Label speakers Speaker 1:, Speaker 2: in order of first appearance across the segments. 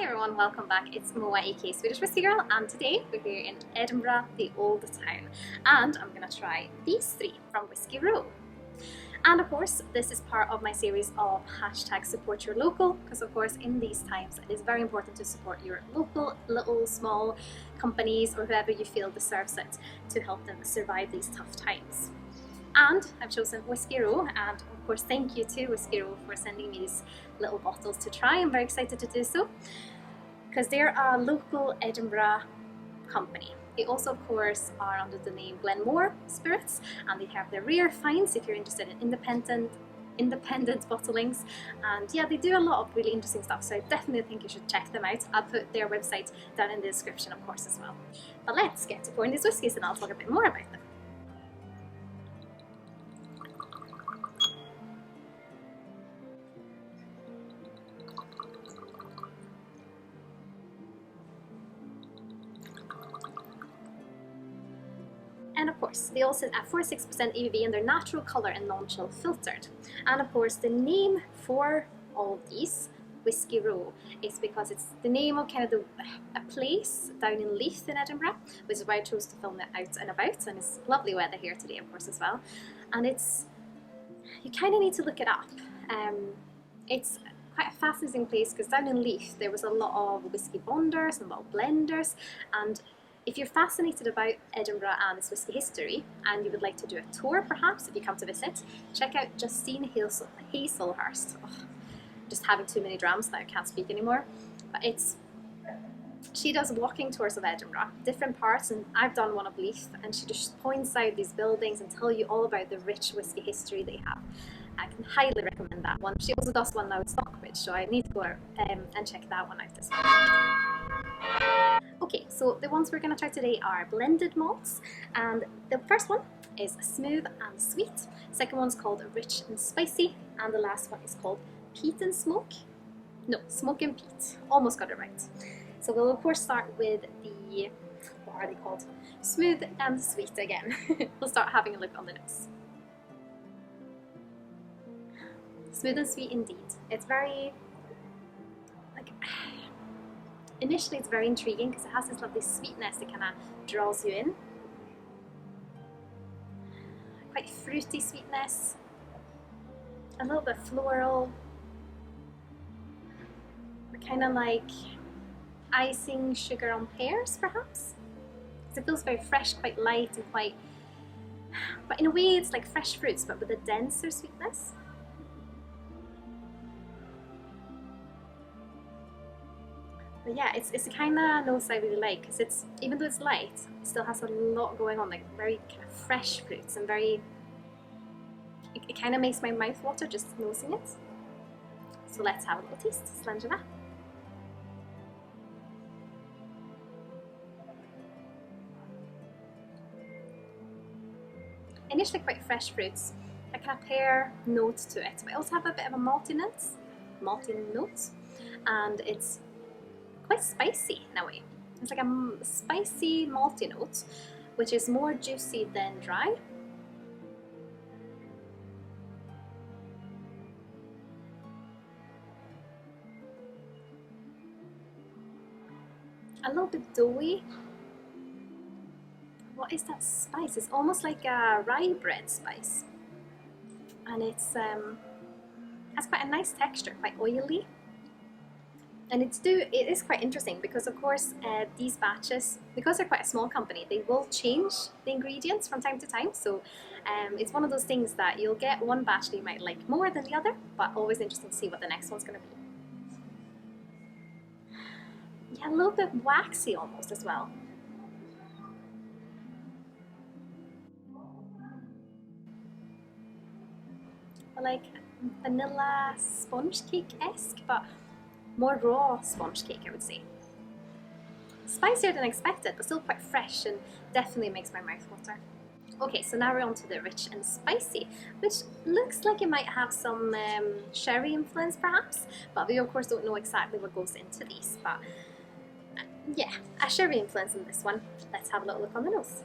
Speaker 1: everyone, welcome back. It's Moa aka Swedish Whisky Girl, and today we're here in Edinburgh, the old town, and I'm gonna try these three from Whisky Row. And of course, this is part of my series of hashtag support your local, because of course in these times it is very important to support your local, little, small companies or whoever you feel deserves it to help them survive these tough times. And I've chosen Whisky Row, and of course thank you to Whisky Row for sending me these little bottles to try. I'm very excited to do so because they're a local Edinburgh company. They also of course are under the name Glenmore Spirits, and they have their rare finds if you're interested in independent bottlings, and yeah, they do a lot of really interesting stuff, so I definitely think you should check them out. I'll put their website down in the description of course as well. But let's get to pouring these whiskies and I'll talk a bit more about them. And of course, they all sit at 46% ABV and they're natural colour and non-chill filtered. And of course, the name for all of these, Whisky Row, is because it's the name of kind of a place down in Leith in Edinburgh, which is why I chose to film it out and about. And it's lovely weather here today, of course, as well. And you kind of need to look it up. It's quite a fascinating place because down in Leith there was a lot of whisky bonders and a lot of blenders, and if you're fascinated about Edinburgh and its whisky history and you would like to do a tour perhaps if you come to visit, check out Justine Hazelhurst. Oh, just having too many drams now, I can't speak anymore. But she does walking tours of Edinburgh, different parts, and I've done one of Leith, and she just points out these buildings and tell you all about the rich whisky history they have. I can highly recommend that one. She also does one now in Stockbridge, so I need to go and check that one out as well. Okay, so the ones we're going to try today are blended malts, and the first one is smooth and sweet, second one's called rich and spicy, and the last one is called peat and smoke. No, smoke and peat. Almost got it right. So we'll of course start with the, what are they called? Smooth and sweet again. We'll start having a look on the nose. Smooth and sweet indeed. It's very, initially it's very intriguing because it has this lovely sweetness that kind of draws you in. Quite fruity sweetness, a little bit floral, kind of like icing sugar on pears perhaps. Because it feels very fresh, quite light and quite, but in a way it's like fresh fruits but with a denser sweetness. But yeah, it's the kind of nose I really like because it's, even though it's light, it still has a lot going on, like very kind of fresh fruits and very, it kind of makes my mouth water just nosing it. So let's have a little taste. Slangina. Initially quite fresh fruits, a kind of pear note to it, but I also have a bit of a malty note, and it's quite spicy in a way. It's like a spicy malty note, which is more juicy than dry. A little bit doughy. What is that spice? It's almost like a rye bread spice, and it has quite a nice texture, quite oily. And it is quite interesting because of course these batches, because they're quite a small company, they will change the ingredients from time to time. So it's one of those things that you'll get one batch that you might like more than the other, but always interesting to see what the next one's going to be. Yeah, a little bit waxy almost as well. Like vanilla sponge cake-esque, but more raw sponge cake, I would say. Spicier than expected, but still quite fresh and definitely makes my mouth water. Okay, so now we're on to the rich and spicy, which looks like it might have some sherry influence perhaps, but we of course don't know exactly what goes into these. But yeah, a sherry influence in this one. Let's have a little look on the nose.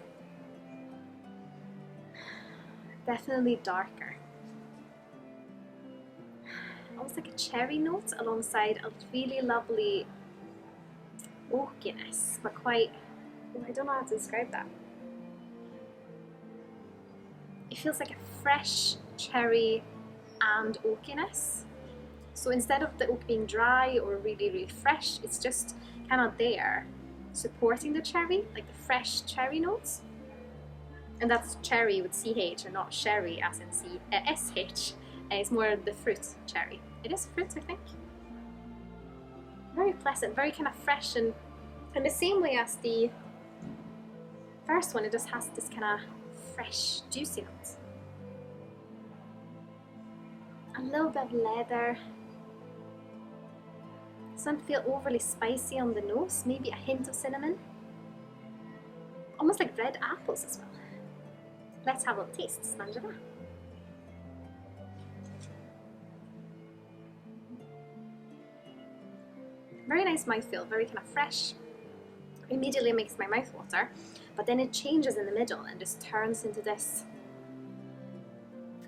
Speaker 1: Definitely darker. Almost like a cherry note alongside a really lovely oakiness, but quite, I don't know how to describe that. It feels like a fresh cherry and oakiness. So instead of the oak being dry or really, really fresh, it's just kind of there, supporting the cherry, like the fresh cherry notes. And that's cherry with CH and not sherry as in SH. It's more the fruit cherry. It is fruit, I think. Very pleasant, very kind of fresh, and in the same way as the first one, it just has this kind of fresh, juicy note. A little bit of leather. Doesn't feel overly spicy on the nose, maybe a hint of cinnamon. Almost like red apples as well. Let's have a little taste, Snangela. Very nice mouthfeel, very kind of fresh. Immediately makes my mouth water, but then it changes in the middle and just turns into this.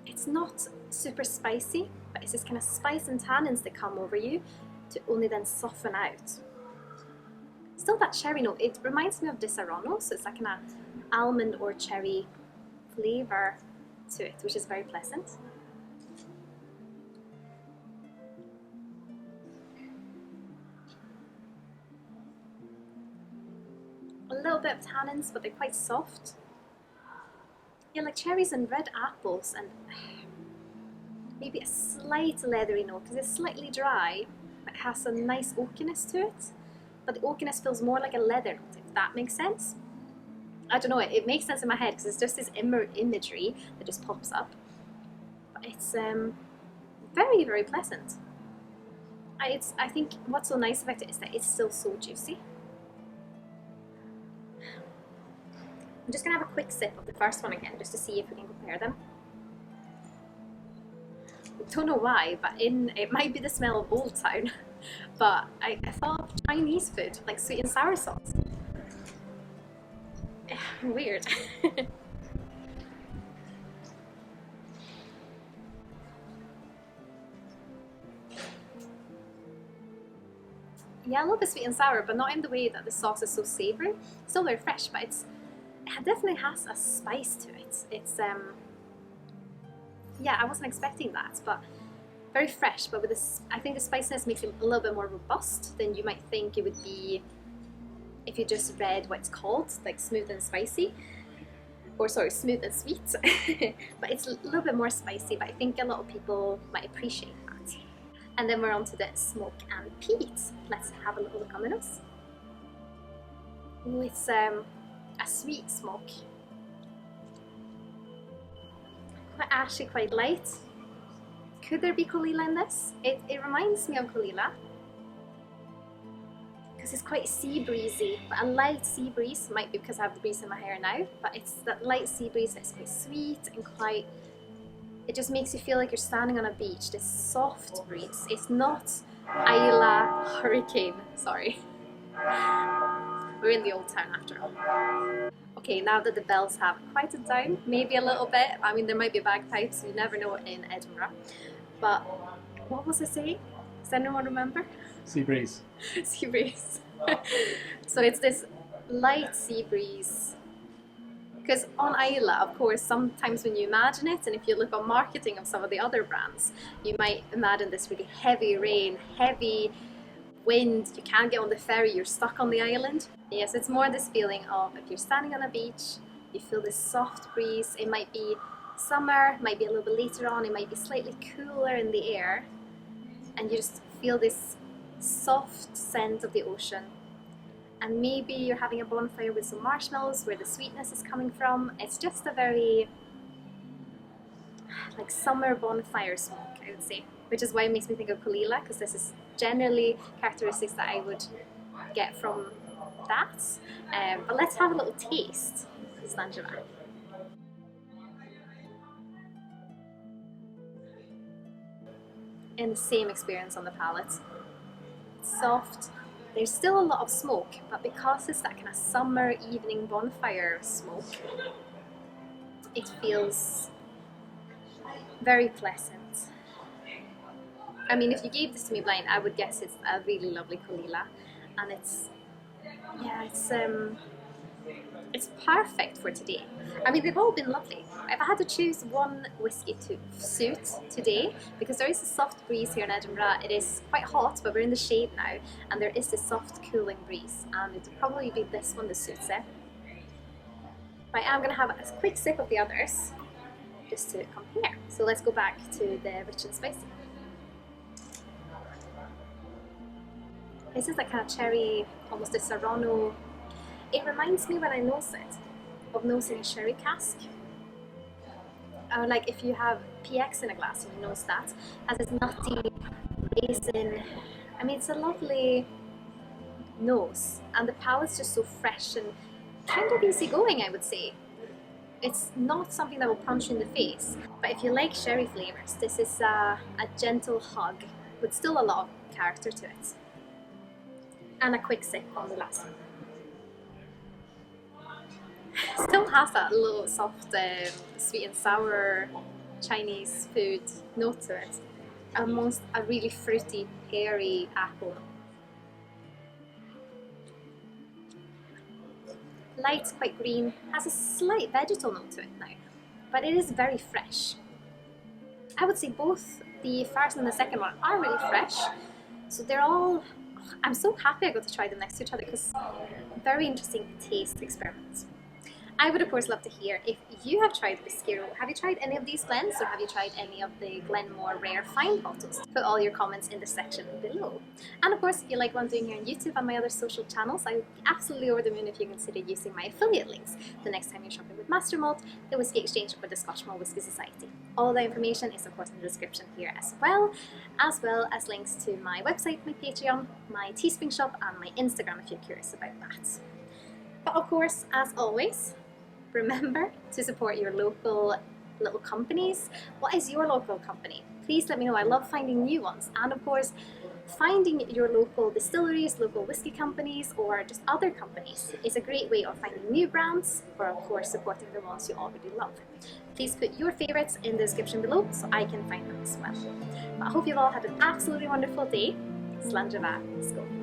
Speaker 1: It's not super spicy, but it's this kind of spice and tannins that come over you to only then soften out. Still that cherry note, it reminds me of Disaronno, so it's that kind of almond or cherry flavour to it, which is very pleasant. A little bit of tannins, but they're quite soft. Yeah, like cherries and red apples, and maybe a slight leathery note because it's slightly dry, but it has a nice oakiness to it. But the oakiness feels more like a leather note, if that makes sense. I don't know, it makes sense in my head because it's just this imagery that just pops up. But it's very, very pleasant. I think what's so nice about it is that it's still so juicy. I'm just going to have a quick sip of the first one again, just to see if we can compare them. I don't know why, but it might be the smell of Old Town, but I thought of Chinese food, like sweet and sour sauce. Weird. Yeah, a little bit sweet and sour, but not in the way that the sauce is so savoury. Still very fresh, but it definitely has a spice to it. It's yeah, I wasn't expecting that, but very fresh. But with this, I think the spiciness makes it a little bit more robust than you might think it would be if you just read what it's called, like smooth and spicy, or sorry, smooth and sweet. But it's a little bit more spicy, but I think a lot of people might appreciate that. And then we're on to the smoke and peat. Let's have a little look on the nose. Ooh, it's a sweet smoke. Quite ashy, quite light. Could there be Caol Ila in this? It reminds me of Caol Ila, because it's quite sea breezy, but a light sea breeze. Might be because I have the breeze in my hair now, but it's that light sea breeze that's quite sweet and quite, it just makes you feel like you're standing on a beach, this soft breeze. It's not Isla hurricane, sorry. We're in the Old Town after all. Okay, now that the bells have quieted down, maybe a little bit, I mean there might be bagpipes, you never know in Edinburgh, but what was I saying? Does anyone remember?
Speaker 2: Sea breeze.
Speaker 1: Sea breeze. So it's this light sea breeze. Because on Isla, of course, sometimes when you imagine it, and if you look on marketing of some of the other brands, you might imagine this really heavy rain, heavy wind, you can't get on the ferry, you're stuck on the island. Yes, it's more this feeling of if you're standing on a beach, you feel this soft breeze. It might be summer, might be a little bit later on, it might be slightly cooler in the air, and you just feel this soft scent of the ocean. And maybe you're having a bonfire with some marshmallows where the sweetness is coming from. It's just a very like summer bonfire smoke, I would say, which is why it makes me think of Caol Ila, because this is generally characteristics that I would get from that. But let's have a little taste, Snangela. And the same experience on the palate. Soft. There's still a lot of smoke, but because it's that kind of summer evening bonfire smoke, it feels very pleasant. I mean, if you gave this to me blind, I would guess it's a really lovely Caol Ila, and it's yeah, it's perfect for today. I mean, they've all been lovely. If I had to choose one whiskey to suit today, because there is a soft breeze here in Edinburgh, it is quite hot, but we're in the shade now, and there is this soft, cooling breeze, and it would probably be this one that suits it. But I am going to have a quick sip of the others, just to compare. So let's go back to the rich and spicy. This is like kind of cherry, almost a serrano. It reminds me when I nose it of nosing a sherry cask. Or like if you have PX in a glass and you nose that, has this nutty raisin. I mean, it's a lovely nose, and the palate's just so fresh and kind of easygoing, I would say. It's not something that will punch you in the face, but if you like sherry flavors, this is a gentle hug with still a lot of character to it. And a quick sip on the last one. Still has that little soft, sweet and sour Chinese food note to it. Almost a really fruity, peary apple. Light, quite green, has a slight vegetal note to it now, but it is very fresh. I would say both the first and the second one are really fresh, so they're all, I'm so happy I got to try them next to each other because very interesting taste experiments. I would of course love to hear if you have tried Whisky Row. Have you tried any of these blends, or have you tried any of the Glenmore Rare Fine bottles? Put all your comments in the section below. And of course, if you like what I'm doing here on YouTube and my other social channels, I would be absolutely over the moon if you consider using my affiliate links the next time you're shopping with Master Malt, the Whisky Exchange, or the Scotch Malt Whisky Society. All that information is of course in the description here as well as links to my website, my Patreon, my Teespring shop, and my Instagram if you're curious about that. But of course, as always, remember to support your local little companies. What is your local company? Please let me know. I love finding new ones. And of course, finding your local distilleries, local whiskey companies, or just other companies is a great way of finding new brands, or of course supporting the ones you already love. Please put your favorites in the description below so I can find them as well. But I hope you've all had an absolutely wonderful day. Slàinte mhath, skål.